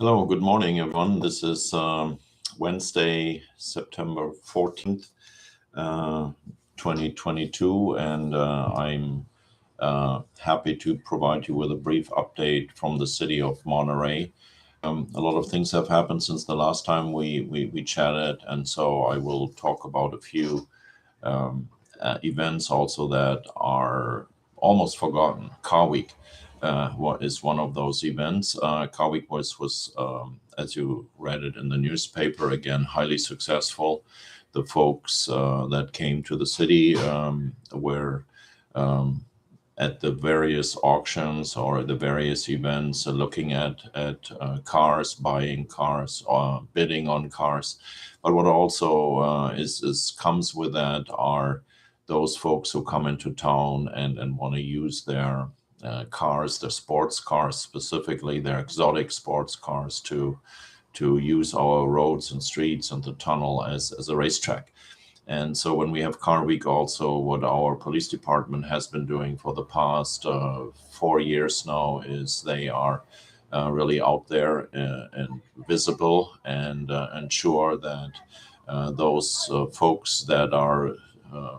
Hello, good morning, everyone. This is Wednesday, September 14th, uh, 2022, and I'm happy to provide you with a brief update from the city of Monterey. A lot of things have happened since the last time we chatted, and so I will talk about a few events also that are almost forgotten. Car Week what is one of those events. Car Week was as you read it in the newspaper, again highly successful. The folks that came to the city were um, at the various auctions or the various events, looking at cars, buying cars, bidding on cars. But what also is comes with that are those folks who come into town and want to use their cars, their sports cars specifically, their exotic sports cars to use our roads and streets and the tunnel as a racetrack. And so when we have Car Week, also what our police department has been doing for the past 4 years now is they are really out there and visible and ensure that those folks that are uh,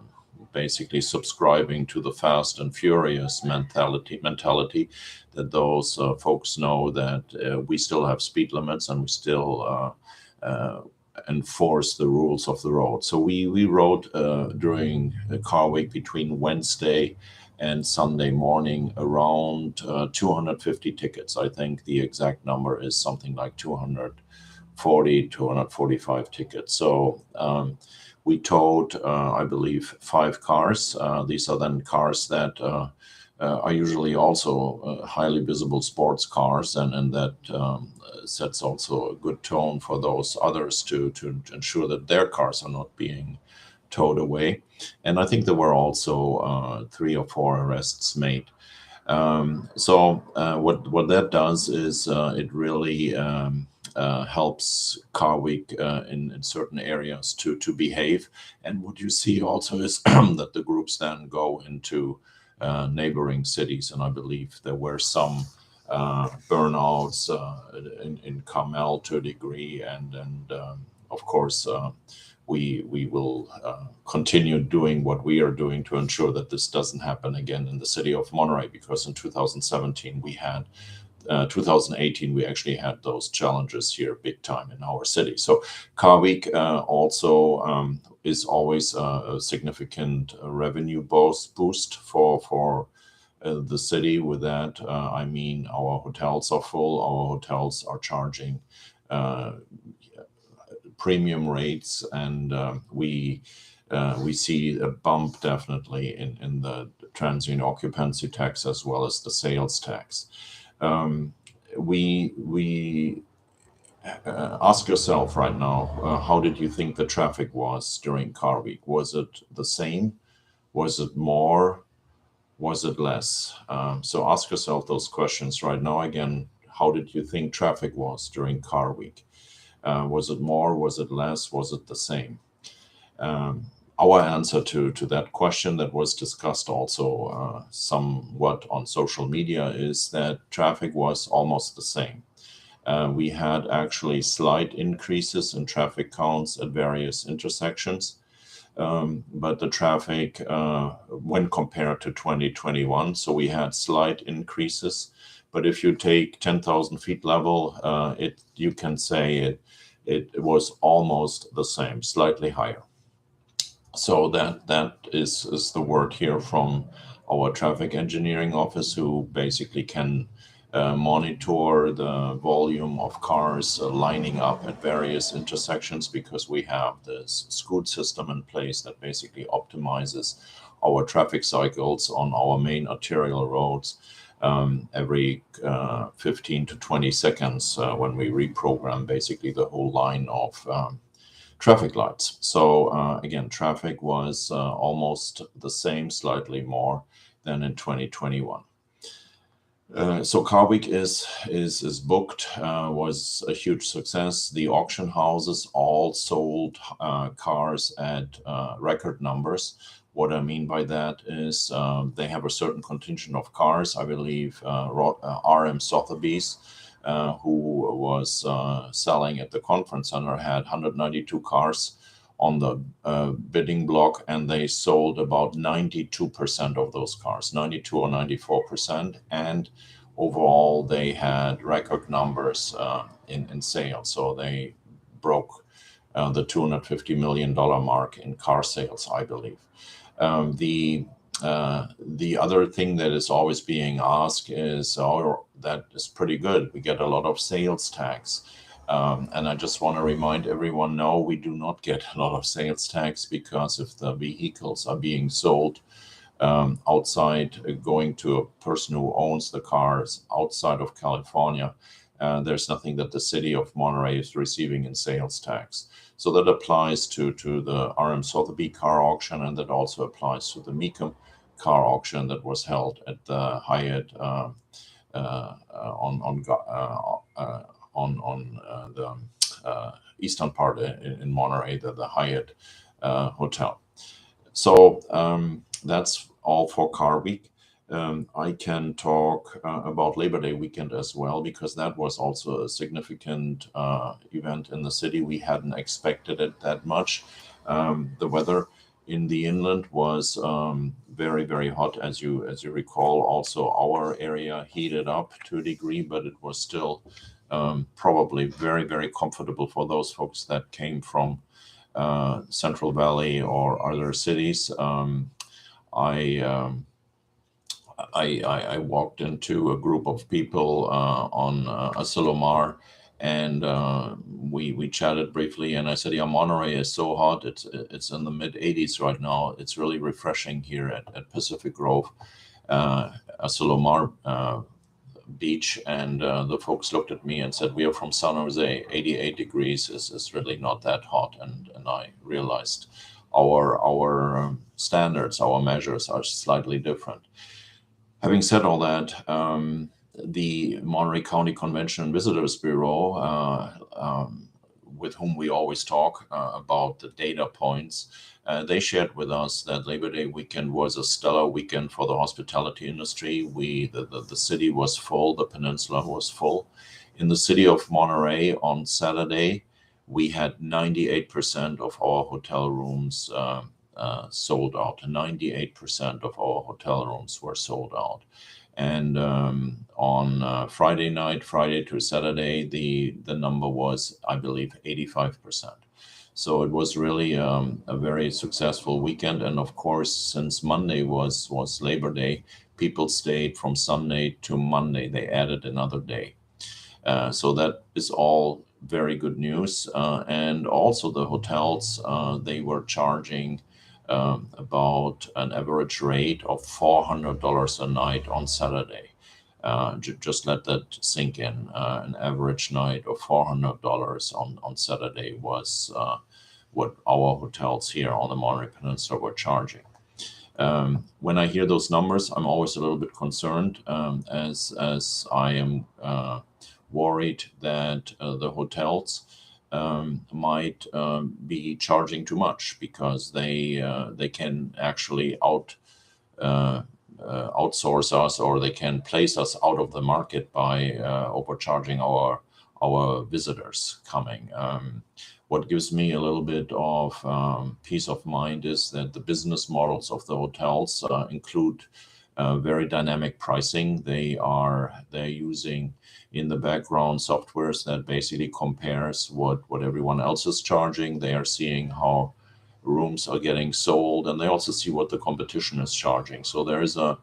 basically subscribing to the fast and furious mentality that those folks know that we still have speed limits and we still enforce the rules of the road. So we rode during the Car Week between Wednesday and Sunday morning around 250 tickets. I think the exact number is something like 240, 245 tickets. So we towed, I believe, 5 cars. These are then cars that are usually also highly visible sports cars, and that sets also a good tone for those others to ensure that their cars are not being towed away. And I think there were also 3 or 4 arrests made. What that does is it really helps Car Week in certain areas to behave. And what you see also is that the groups then go into neighboring cities, and I believe there were some burnouts in Carmel to a degree, and of course. We will continue doing what we are doing to ensure that this doesn't happen again in the city of Monterey, because in 2017 we had 2018 we actually had those challenges here big time in our city. So Car Week also is always a significant revenue boost for the city. With that, I mean our hotels are full. Our hotels are charging uh, premium rates, and we see a bump definitely in the transient occupancy tax as well as the sales tax. Um, we ask yourself right now, how did you think the traffic was during Car Week? Was it the same? Was it more? Was it less? So ask yourself those questions right now. Again, how did you think traffic was during Car Week? Was it more? Was it less? Was it the same? Um, our answer to that question that was discussed also somewhat on social media is that traffic was almost the same. We had actually slight increases in traffic counts at various intersections, but the traffic, when compared to 2021, so we had slight increases. But if you take 10,000 feet level, it you can say it was almost the same, slightly higher. So that is the word here from our traffic engineering office, who basically can monitor the volume of cars lining up at various intersections, because we have this scoot system in place that basically optimizes our traffic cycles on our main arterial roads every 15 to 20 seconds when we reprogram basically the whole line of traffic lights. So again, traffic was almost the same, slightly more than in 2021. So Car Week is booked. Was a huge success. The auction houses all sold cars at record numbers. What I mean by that is they have a certain contingent of cars. I believe RM Sotheby's who was selling at the conference center, had 192 cars on the bidding block, and they sold about 92% of those cars, 92 or 94%. And overall, they had record numbers in sales. So they broke the $250 million mark in car sales, I believe. The other thing that is always being asked is, oh, that is pretty good. We get a lot of sales tax. And I just want to remind everyone, no, we do not get a lot of sales tax, because if the vehicles are being sold outside, going to a person who owns the cars outside of California, there's nothing that the city of Monterey is receiving in sales tax. So that applies to the RM Sotheby's car auction, and that also applies to the Mecum car auction that was held at the Hyatt on the eastern part in Monterey, the Hyatt hotel. So that's all for Car Week. I can talk about Labor Day weekend as well, because that was also a significant event in the city. We hadn't expected it that much. The weather in the inland was very, very hot, as you recall. Also, our area heated up to a degree, but it was still probably very, very comfortable for those folks that came from Central Valley or other cities. I walked into a group of people on Asilomar, and we chatted briefly. And I said, "Yeah, Monterey is so hot; it's in the mid 80s right now. It's really refreshing here at Pacific Grove, Asilomar Beach." And the folks looked at me and said, "We are from San Jose. 88 degrees is really not that hot." And I realized our standards, our measures are slightly different. Having said all that, the Monterey County Convention and Visitors Bureau, with whom we always talk about the data points, they shared with us that Labor Day weekend was a stellar weekend for the hospitality industry. The city was full, the peninsula was full. In the city of Monterey on Saturday, we had 98% of our hotel rooms sold out. 98% of our hotel rooms were sold out. And on Friday night, Friday to Saturday, the number was, I believe, 85%. So it was really a very successful weekend. And of course, since Monday was Labor Day, people stayed from Sunday to Monday. They added another day. So that is all very good news. And also the hotels, they were charging about an average rate of $400 a night on Saturday. Just let that sink in. An average night of $400 on Saturday was what our hotels here on the Monterey Peninsula were charging. When I hear those numbers, I'm always a little bit concerned, as I am worried that the hotels might be charging too much, because they can actually outsource us, or they can place us out of the market by overcharging our visitors coming. What gives me a little bit of peace of mind is that the business models of the hotels include very dynamic pricing. They're using in the background softwares that basically compares what everyone else is charging. They are seeing how rooms are getting sold, and they also see what the competition is charging. So there's a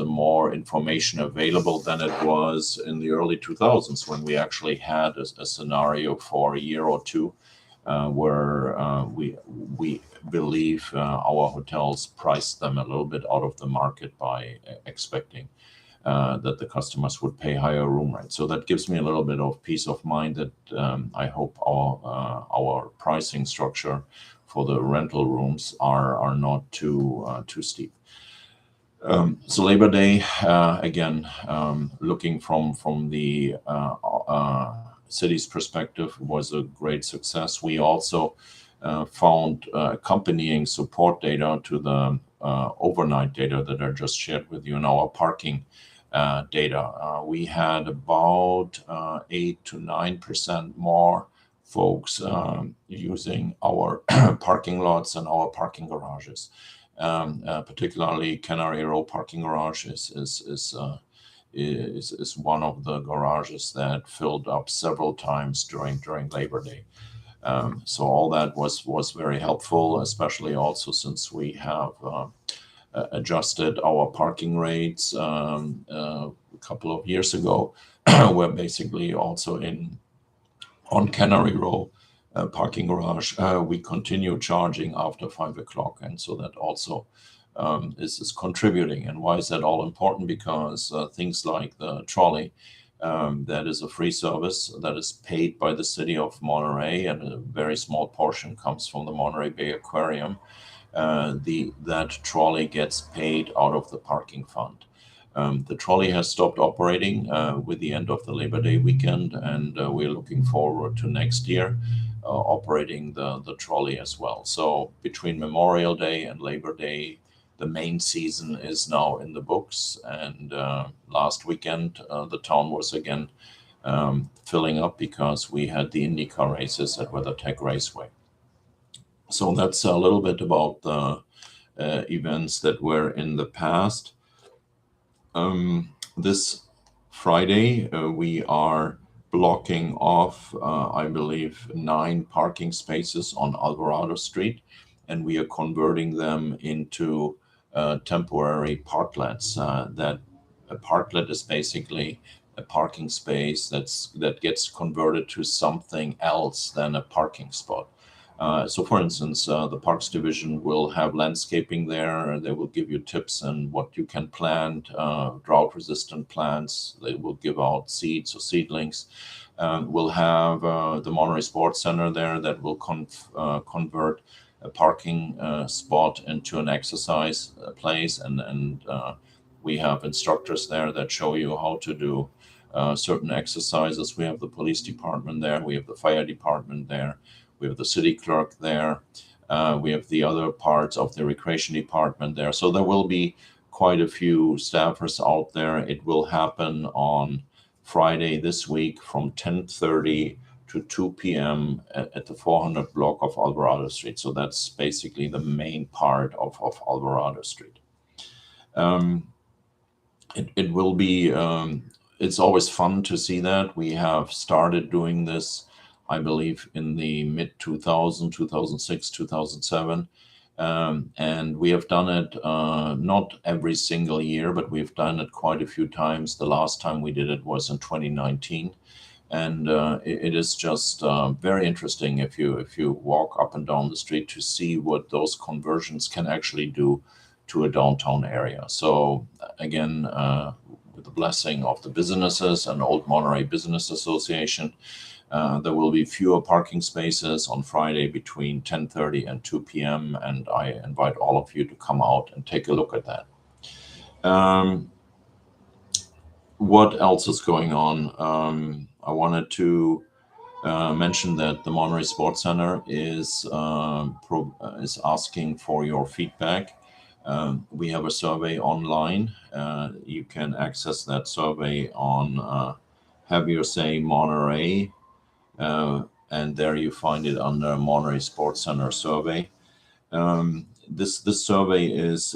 more information available than it was in the early 2000s, when we actually had a scenario for a year or two where we believe our hotels priced them a little bit out of the market by expecting that the customers would pay higher room rates. So that gives me a little bit of peace of mind that I hope our pricing structure for the rental rooms are not too steep. So Labor Day, again, looking from the city's perspective, was a great success. We also found accompanying support data to the overnight data that I just shared with you in our parking data. We had about 8 to 9% more folks using our parking lots and our parking garages. Particularly Canary Row parking garage is one of the garages that filled up several times during Labor Day. So all that was very helpful, especially also since we have adjusted our parking rates a couple of years ago, where basically also on Canary Row parking garage, we continue charging after 5 o'clock, and so that also is contributing. And why is that all important? Because things like the trolley, that is a free service that is paid by the city of Monterey, and a very small portion comes from the Monterey Bay Aquarium. That trolley gets paid out of the parking fund. The trolley has stopped operating with the end of the Labor Day weekend, and we're looking forward to next year operating the trolley as well. So between Memorial Day and Labor Day, the main season is now in the books. And last weekend, the town was again filling up because we had the IndyCar races at WeatherTech Raceway. So that's a little bit about the events that were in the past. This Friday, we are blocking off, I believe, 9 parking spaces on Alvarado Street, and we are converting them into temporary parklets. That a parklet is basically a parking space that gets converted to something else than a parking spot. So, for instance, the Parks Division will have landscaping there. They will give you tips on what you can plant, drought-resistant plants. They will give out seeds or seedlings. We'll have the Monterey Sports Center there that will convert a parking spot into an exercise place, and we have instructors there that show you how to do certain exercises. We have the police department there. We have the fire department there. We have the city clerk there. We have the other parts of the recreation department there. So there will be quite a few staffers out there. It will happen on Friday this week from 10:30 to 2 p.m. at the 400 block of Alvarado Street. So that's basically the main part of Alvarado Street. It will be, it's always fun to see that. We have started doing this, I believe, in the mid 2006, 2007. And we have done it not every single year, but we've done it quite a few times. The last time we did it was in 2019. And it is just very interesting if you walk up and down the street to see what those conversions can actually do to a downtown area. So again, with the blessing of the businesses and Old Monterey Business Association, there will be fewer parking spaces on Friday between 10:30 and 2 p.m. And I invite all of you to come out and take a look at that. What else is going on? I wanted to mention that the Monterey Sports Center is asking for your feedback. We have a survey online. You can access that survey on Have Your Say Monterey, and there you find it under Monterey Sports Center survey. This survey is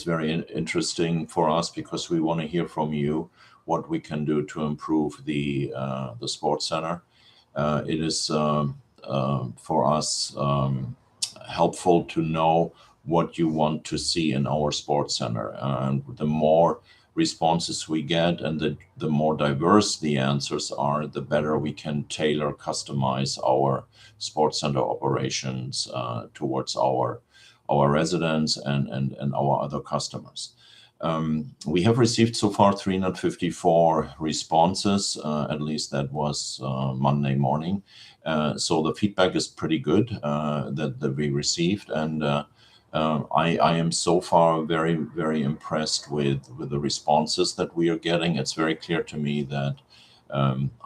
very interesting for us because we want to hear from you what we can do to improve the sports center. It is for us helpful to know what you want to see in our sports center, and the more responses we get and the more diverse the answers are, the better we can tailor, customize our sports center operations towards our residents and our other customers. We have received so far 354 responses, at least that was Monday morning. So the feedback is pretty good that we received, and I am so far very, very impressed with the responses that we are getting. It's very clear to me that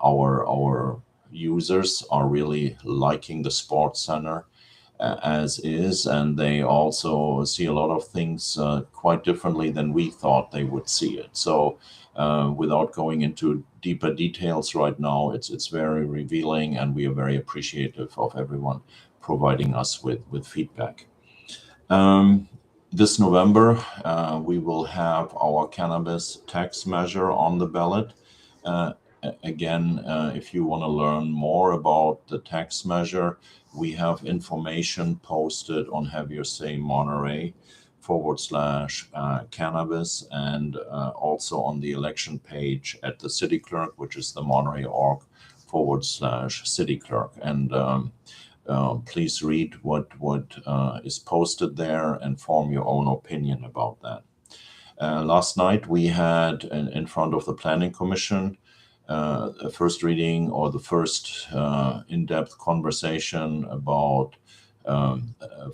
our users are really liking the sports center. as is, and they also see a lot of things quite differently than we thought they would see it. So without going into deeper details right now, it's very revealing, and we are very appreciative of everyone providing us with feedback. This November, we will have our cannabis tax measure on the ballot. Again, if you want to learn more about the tax measure, we have information posted on Have Your Say Monterey /cannabis, and also on the election page at the city clerk, which is the Monterey.org /city clerk. And please read what is posted there and form your own opinion about that. Last night we had in front of the Planning Commission a first reading, or the first in-depth conversation about a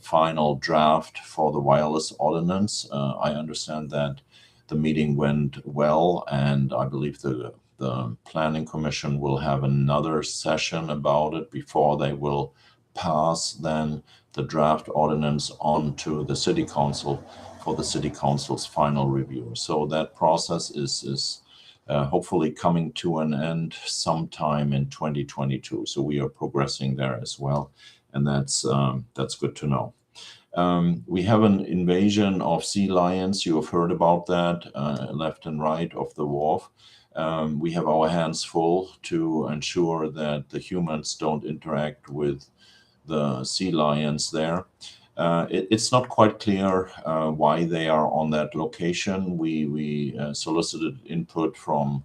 final draft for the wireless ordinance. I understand that the meeting went well, and I believe the Planning Commission will have another session about it before they will pass then the draft ordinance on to the City Council for the City Council's final review. So that process is hopefully coming to an end sometime in 2022. So we are progressing there as well, and that's good to know. We have an invasion of sea lions. You have heard about that left and right of the wharf. We have our hands full to ensure that the humans don't interact with the sea lions there. It's not quite clear why they are on that location. We solicited input from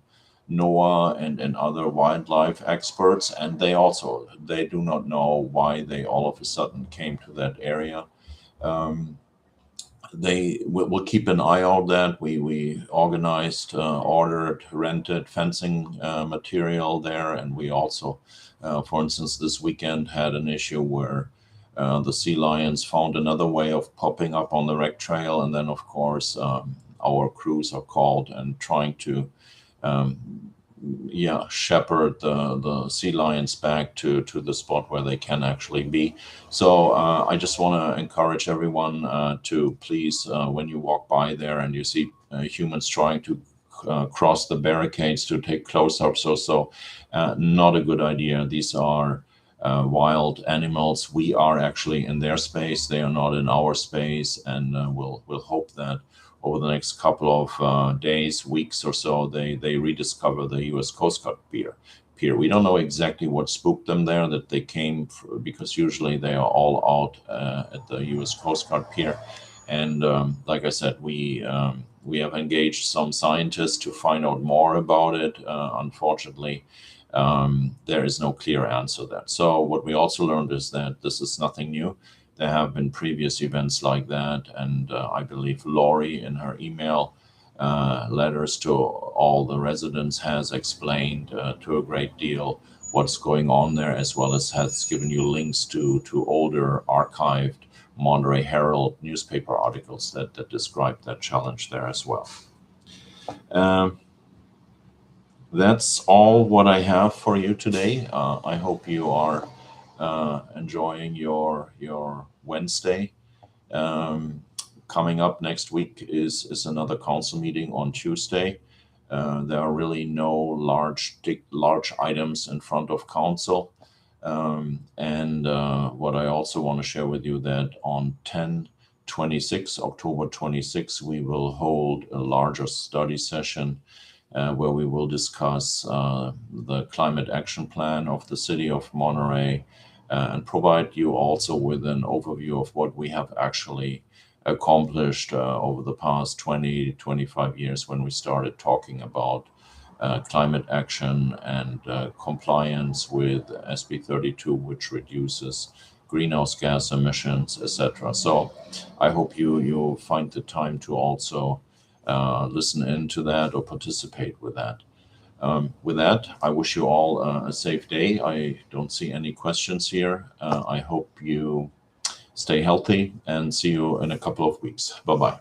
NOAA and other wildlife experts, and they do not know why they all of a sudden came to that area. They will keep an eye on that. We organized, ordered, rented fencing material there, and we also, for instance, this weekend had an issue where the sea lions found another way of popping up on the wreck trail, and then of course our crews are called and trying to shepherd the sea lions back to the spot where they can actually be. So I just want to encourage everyone to please, when you walk by there and you see humans trying to cross the barricades to take close-ups or so, not a good idea. These are wild animals. We are actually in their space. They are not in our space, and we'll hope that over the next couple of days, weeks or so, they rediscover the U.S. Coast Guard pier. We don't know exactly what spooked them there, that they came because usually they are all out at the U.S. Coast Guard pier. And like I said, we have engaged some scientists to find out more about it. Unfortunately, there is no clear answer there. So what we also learned is that this is nothing new. There have been previous events like that, and I believe Lori, in her email letters to all the residents, has explained to a great deal what's going on there, as well as has given you links to older archived Monterey Herald newspaper articles that describe that challenge there as well. That's all what I have for you today. I hope you are enjoying your Wednesday. Coming up next week is another council meeting on Tuesday. There are really no large items in front of council. And what I also want to share with you, that on October 26, we will hold a larger study session where we will discuss the climate action plan of the city of Monterey, and provide you also with an overview of what we have actually accomplished over the past 25 years when we started talking about climate action and compliance with SB 32, which reduces greenhouse gas emissions, etc. So I hope you find the time to also listen into that or participate with that. With that, I wish you all a safe day. I don't see any questions here. I hope you stay healthy, and see you in a couple of weeks. Bye-bye.